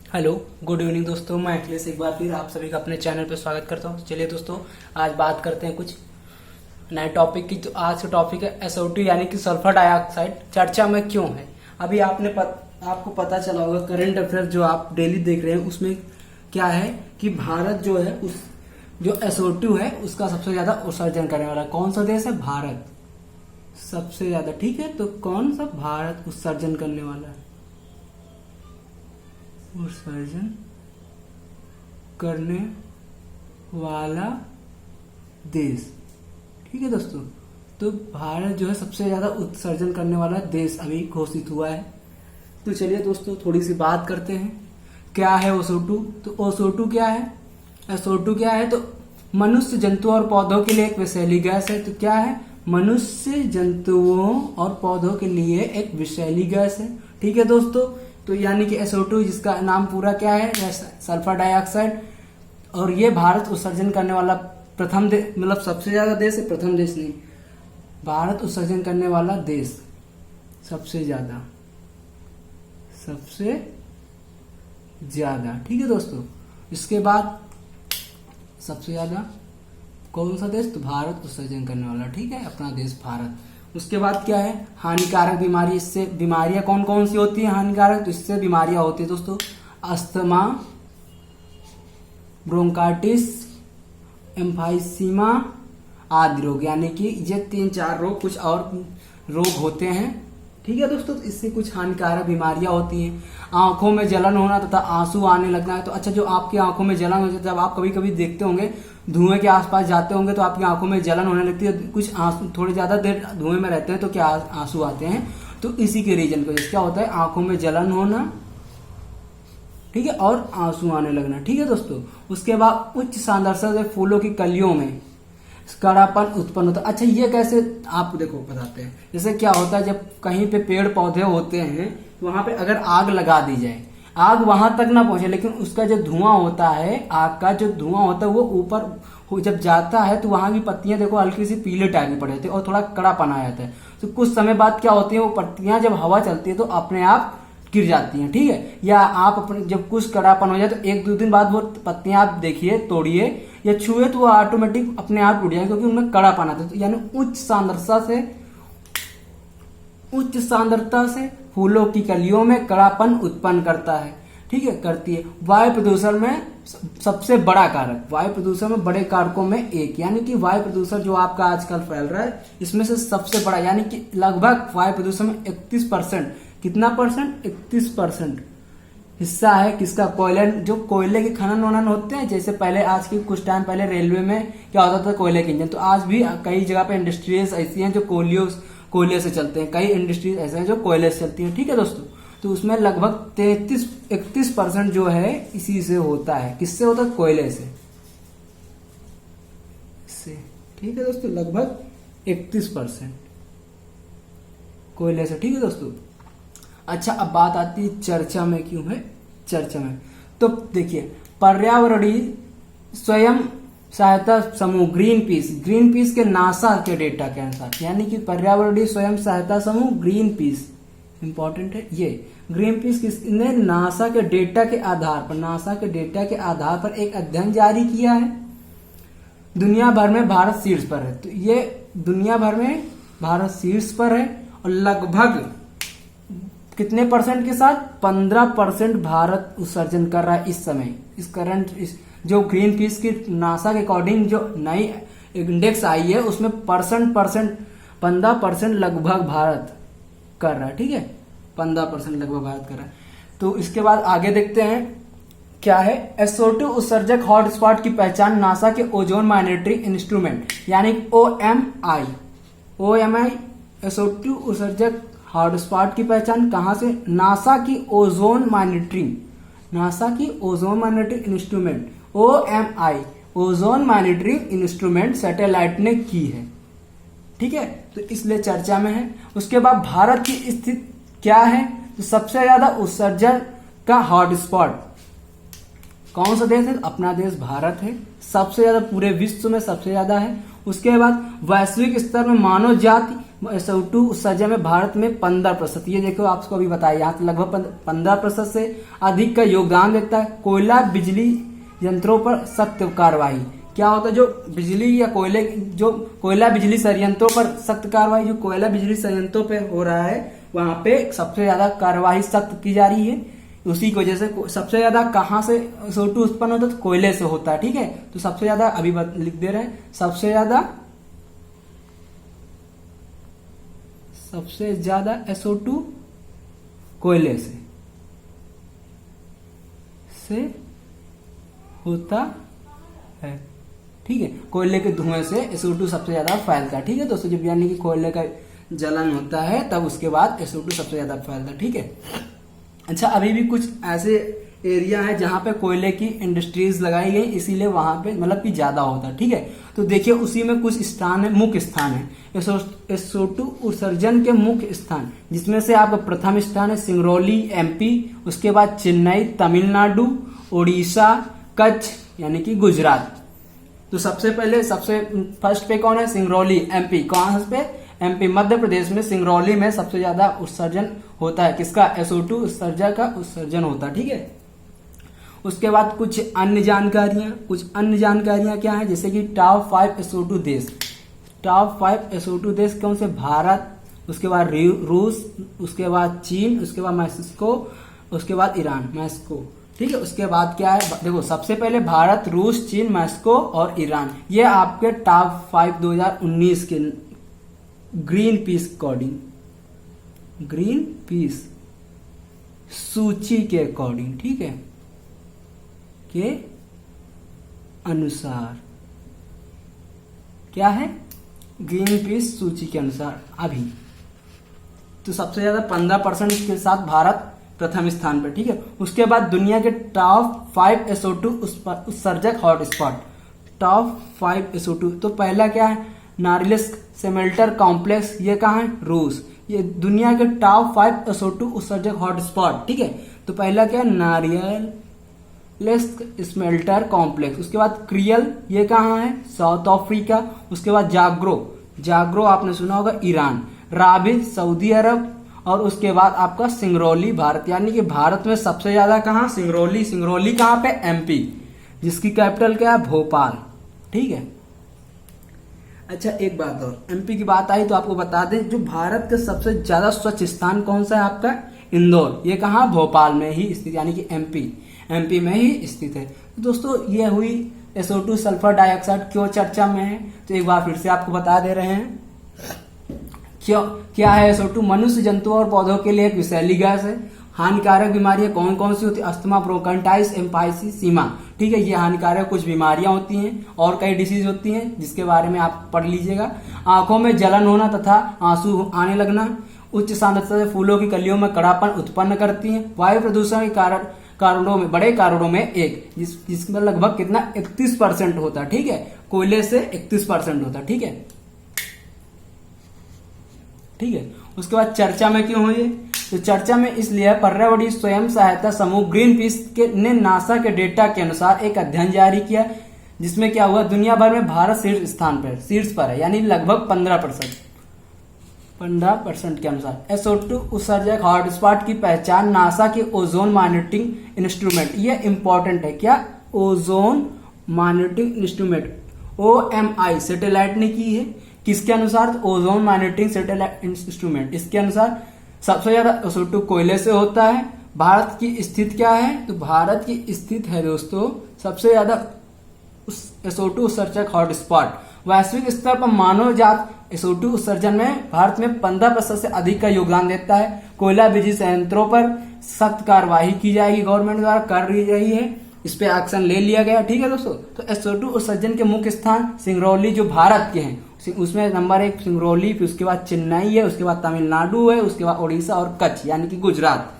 Hello, good evening दोस्तों। मैं अखिलेश एक बार फिर आप सभी का अपने चैनल पर स्वागत करता हूं। चलिए दोस्तों, आज बात करते हैं कुछ नए टॉपिक की। तो आज का टॉपिक है SO2 यानी कि सल्फर डाइऑक्साइड चर्चा में क्यों है। अभी आपको पता चला होगा, करंट अफेयर जो आप डेली देख रहे हैं उसमें क्या है कि भारत जो है उस जो SO2 है उसका सबसे ज्यादा उत्सर्जन करने वाला कौन सा देश है? भारत सबसे ज्यादा। ठीक है, तो कौन सा? भारत उत्सर्जन करने वाला है, उत्सर्जन करने वाला देश। ठीक है दोस्तों, तो भारत जो है सबसे ज्यादा उत्सर्जन करने वाला देश अभी घोषित हुआ है। तो चलिए दोस्तों, थोड़ी सी बात करते हैं क्या है SO2। तो SO2 क्या है? SO2 क्या है? तो मनुष्य, जंतुओं और पौधों के लिए एक विषैली गैस है। तो क्या है? मनुष्य, जंतुओं और पौधों के लिए एक विषैली गैस है। ठीक है दोस्तों, तो यानी कि SO2 जिसका नाम पूरा क्या है? Sulphur dioxide. और ये भारत उत्सर्जन करने वाला प्रथम देश, मतलब सबसे ज्यादा देश है, प्रथम देश नहीं, भारत उत्सर्जन करने वाला देश सबसे ज्यादा, सबसे ज्यादा। ठीक है दोस्तों, इसके बाद सबसे ज्यादा कौन सा देश? तो भारत उत्सर्जन करने वाला। ठीक है, अपना देश भारत। उसके बाद क्या है? हानिकारक बीमारी। इससे बीमारियां कौन कौन सी होती हैं हानिकारक? तो इससे बीमारियां होती है दोस्तों अस्थमा, ब्रोंकाइटिस, एम्फाइसीमा आदि रोग। यानी कि ये 3-4 रोग, कुछ और रोग होते हैं। ठीक है दोस्तों, तो इससे कुछ हानिकारक बीमारियां होती हैं। आंखों में जलन होना तथा आंसू आने लगना है। तो अच्छा, जो आपकी आंखों में जलन हो जाती है, जब आप कभी कभी देखते होंगे धुएं के आसपास जाते होंगे तो आपकी आंखों में जलन होने लगती है। कुछ आंसू थोड़ी ज्यादा देर धुएं में रहते हैं तो क्या आंसू आते हैं। तो इसी के रीजन की वजह से क्या होता है? आंखों में जलन होना, ठीक है, और आंसू आने लगना। ठीक है दोस्तों, उसके बाद उच्च सांद्रता से फूलों की कलियों में कड़ापन उत्पन्न होता है। अच्छा, ये कैसे? आप देखो बताते हैं। जैसे क्या होता है, जब कहीं पे पेड़ पौधे होते हैं तो वहां पे अगर आग लगा दी जाए, आग वहां तक ना पहुंचे, लेकिन उसका जो धुआं होता है, आग का जो धुआं होता है वो ऊपर जब जाता है तो वहां की पत्तियां देखो हल्की सी पीले टाइप की पड़ जाती है और थोड़ा कड़ापन आ जाता है। तो कुछ समय बाद क्या होती है, वो पत्तियां जब हवा चलती है तो अपने आप गिर जाती हैं। ठीक है, या आप अपने जब कुछ कड़ापन हो जाए तो 1-2 दिन बाद वो पत्तियां आप देखिए, तोड़िए या छुए तो वो ऑटोमेटिक अपने आप टूट जाएंगे, क्योंकि उनमें कड़ापन आता है। तो यानी उच्च सांद्रता से फूलों की कलियों में कड़ापन उत्पन्न करता है। ठीक है, करती है। वायु प्रदूषण में सबसे बड़ा कारक, वायु प्रदूषण में बड़े कारकों में एक, यानी कि वायु प्रदूषण जो आपका आजकल फैल रहा है इसमें से सबसे बड़ा, यानी कि लगभग वायु प्रदूषण में 31%, कितना परसेंट? 31% हिस्सा है किसका? जो कोयले के खनन वनन होते हैं। जैसे पहले, आज के कुछ टाइम पहले रेलवे में क्या होता था? कोयले के इंजन। तो आज भी कई जगह पे इंडस्ट्रीज ऐसी हैं जो कोयले से चलते हैं, कई इंडस्ट्रीज ऐसे हैं जो कोयले से चलती हैं। ठीक है दोस्तों, तो उसमें लगभग 31% जो है इसी से होता है। किससे होता है? कोयले से। ठीक है दोस्तों, लगभग 31% कोयले से। ठीक है दोस्तों, अच्छा, अब बात आती है चर्चा में क्यों है। चर्चा में तो देखिए, पर्यावरणीय स्वयं सहायता समूह ग्रीन पीस के नासा के डेटा के अनुसार, यानी कि पर्यावरणीय स्वयं सहायता समूह ग्रीन पीस, इंपॉर्टेंट है ये। ग्रीन पीस किसने? नासा के डेटा के आधार पर एक अध्ययन जारी किया है। दुनिया भर में भारत शीर्ष पर है। तो ये दुनिया भर में भारत शीर्ष पर है और लगभग कितने परसेंट के साथ? 15% भारत उत्सर्जन कर रहा है इस समय। जो ग्रीन पीस की नासा के अकॉर्डिंग जो नई इंडेक्स आई है उसमें 15% लगभग भारत कर रहा है। ठीक है, 15% लगभग भारत कर रहा है। तो इसके बाद आगे देखते हैं क्या है। SO2 उत्सर्जक हॉटस्पॉट की पहचान नासा के ओजोन मॉनिटरिंग इंस्ट्रूमेंट, यानी OMI SO2 उत्सर्जक हॉटस्पॉट की पहचान कहां से? नासा की ozone monitoring instrument OMI, ozone monitoring instrument satellite ने की है। ठीक है, तो इसलिए चर्चा में है। उसके बाद भारत की स्थिति क्या है? तो सबसे ज्यादा उत्सर्जन का हॉटस्पॉट कौन सा देश है? अपना देश भारत है। सबसे ज्यादा पूरे विश्व में सबसे ज्यादा है। उसके बाद वैश्विक स्तर में मानव जाति SO2 उत्सर्जन में भारत में 15%। ये देखो आपको अभी बताया, यहाँ लगभग 15% से अधिक का योगदान देता है। कोयला बिजली यंत्रों पर सख्त कार्रवाई। क्या होता है, जो बिजली या कोयला बिजली संयंत्रों पर सख्त कार्रवाई, जो कोयला बिजली संयंत्रों पे हो रहा है वहां पे सबसे ज्यादा कार्रवाई सख्त की जा रही है। उसी की वजह से सबसे ज्यादा कहां से SO2 उत्पन्न होता है, तो कोयले से होता है। ठीक है, तो सबसे ज्यादा अभी लिख दे रहे हैं, सबसे ज्यादा SO2 कोयले से होता है। ठीक है, कोयले के धुएं से SO2 सबसे ज्यादा फैलता है। ठीक है दोस्तों, जब यानी कि कोयले का जलन होता है तब उसके बाद SO2 सबसे ज्यादा फैलता है। ठीक है, अच्छा अभी भी कुछ ऐसे एरिया है जहां पे कोयले की इंडस्ट्रीज लगाई गई, इसीलिए वहां पे मतलब कि ज्यादा होता है। ठीक है, तो देखिए उसी में कुछ स्थान है, मुख्य स्थान है SO2 उत्सर्जन के मुख्य स्थान, जिसमें से आपका प्रथम स्थान है सिंगरौली MP, उसके बाद चेन्नई तमिलनाडु, उड़ीसा, कच्छ यानी कि गुजरात। तो सबसे फर्स्ट पे कौन है, सिंगरौली MP। कौन पे, MP मध्य प्रदेश में सिंगरौली में सबसे ज्यादा उत्सर्जन होता है। किसका, SO2 उत्सर्जन का उत्सर्जन होता है। ठीक है, उसके बाद कुछ अन्य जानकारियां क्या है, जैसे कि टॉप 5 SO2 देश। टॉप 5 SO2 देश कौन से, भारत, उसके बाद रूस, उसके बाद चीन, उसके बाद मैक्सिको, उसके बाद ईरान, मैक्सिको। ठीक है, उसके बाद क्या है, देखो सबसे पहले भारत, रूस, चीन, मैक्सिको और ईरान, ये आपके टॉप 5 2019 के ग्रीन पीस सूची के अकॉर्डिंग, ठीक है, के अनुसार क्या है, ग्रीन पीस सूची के अनुसार अभी तो सबसे ज्यादा 15% के साथ भारत प्रथम स्थान पर। ठीक है, उसके बाद दुनिया के टॉप 5 SO2 उत्सर्जक हॉटस्पॉट। टॉप 5 SO2, तो पहला क्या है, नारिलेस्क सेमेल्टर कॉम्प्लेक्स, ये कहाँ है, रूस। ये दुनिया के टॉप 5 SO2 उत्सर्जक हॉटस्पॉट। ठीक है, तो पहला क्या है, नारिलेस्क स्मेल्टर कॉम्प्लेक्स। उसके बाद क्रियल, ये कहाँ है, साउथ अफ्रीका। उसके बाद जाग्रो आपने सुना होगा, ईरान। राबिद, सऊदी अरब। और उसके बाद आपका सिंगरौली, भारत। यानी कि भारत में सबसे ज्यादा कहाँ, सिंगरौली कहाँ पे, MP, जिसकी कैपिटल क्या है, भोपाल। ठीक है, अच्छा एक बात और, MP की बात आई तो आपको बता दें, जो भारत का सबसे ज्यादा स्वच्छ स्थान कौन सा है आपका, इंदौर। ये कहाँ, भोपाल में ही स्थित, यानी कि MP में ही स्थित है। तो दोस्तों ये हुई SO2 सल्फर डाइऑक्साइड क्यों चर्चा में है, तो एक बार फिर से आपको बता दे रहे हैं क्या है SO2। मनुष्य, जंतुओं और पौधों के लिए एक विषैली गैस है। हानिकारक बीमारियां कौन कौन सी होती है, अस्थमा, ब्रोंकाइटिस, एम्फाइसीमा। ठीक है, ये हानिकारक कुछ बीमारियां होती हैं और कई डिसीज होती हैं जिसके बारे में आप पढ़ लीजिएगा। आंखों में जलन होना तथा आंसू आने लगना। उच्च सांद्रता से फूलों की कलियों में कड़ापन उत्पन्न करती है। वायु प्रदूषण के कारणों में, बड़े कारणों में एक, जिसमें लगभग कितना 31% होता है। ठीक है, कोयले से 31% होता है। ठीक है, उसके बाद चर्चा में क्यों हुई, तो चर्चा में इसलिए पर्यावरणीय स्वयं सहायता समूह ग्रीन पीस ने नासा के डेटा के अनुसार एक अध्ययन जारी किया, जिसमें क्या हुआ, दुनिया भर में भारत शीर्ष पर है, यानी लगभग 15% के अनुसार। SO2 उत्सर्जक हॉटस्पॉट की पहचान नासा के ओजोन मॉनिटरिंग इंस्ट्रूमेंट, ये इंपॉर्टेंट है, क्या, ozone monitoring instrument OMI satellite ने की है। किसके अनुसार, ओजोन मॉनिटरिंग सैटेलाइट इंस्ट्रूमेंट, इसके अनुसार सबसे ज्यादा SO2 कोयले से होता है। भारत की स्थिति क्या है, तो भारत की स्थिति है दोस्तों सबसे ज्यादा SO2 उत्सर्जक हॉटस्पॉट। वैश्विक स्तर पर मानव जात SO2 उत्सर्जन में भारत में 15% से अधिक का योगदान देता है। कोयला बिजली संयंत्रों पर सख्त कार्यवाही की जाएगी, गवर्नमेंट द्वारा कर रही है, इस पे एक्शन ले लिया गया। ठीक है दोस्तों, तो SO2 उत्सर्जन के मुख्य स्थान सिंगरौली जो भारत के हैं, उसमें नंबर 1 सिंगरौली, फिर उसके बाद चेन्नई है, उसके बाद तमिलनाडु है, उसके बाद उड़ीसा और कच्छ यानी कि गुजरात।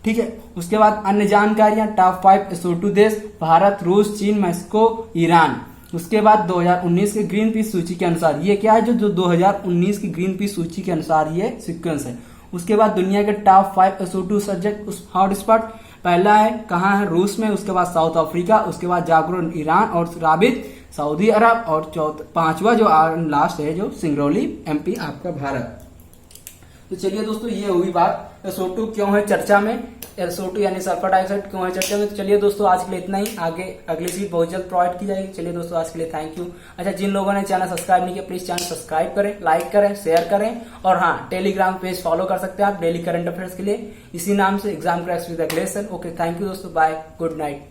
ठीक है, उसके बाद अन्य जानकारियां, टॉप 5 SO2 देश, भारत, रूस, चीन, मैक्सिको, ईरान। उसके बाद 2019 के ग्रीन पीस सूची के अनुसार, ये क्या है, जो 2019 की ग्रीन पीस सूची के अनुसार ये सीक्वेंस है। उसके बाद दुनिया के टॉप 5 SO2 उत्सर्जक हॉटस्पॉट, पहला है कहाँ है, रूस में, उसके बाद साउथ अफ्रीका, उसके बाद जाग्रो ईरान और राबित सऊदी अरब, और पांचवा जो लास्ट है जो सिंगरौली MP आपका भारत। तो चलिए दोस्तों, ये हुई बात SO2 क्यों है चर्चा में, SO2 यानी सल्फर डाइऑक्साइड क्यों है चर्चा में। तो चलिए दोस्तों, आज के लिए इतना ही, आगे अगली सीट बहुत जल्द प्रोवाइड की जाएगी। चलिए दोस्तों, आज के लिए थैंक यू। अच्छा, जिन लोगों ने चैनल सब्सक्राइब नहीं किया, प्लीज चैनल सब्सक्राइब करें, लाइक करें, शेयर करें, और हाँ, टेलीग्राम पेज फॉलो कर सकते हैं आप डेली करंट अफेयर्स के लिए, इसी नाम से exam cracks with Akhilesh sir. Okay, thank you दोस्तों, बाय, गुड नाइट।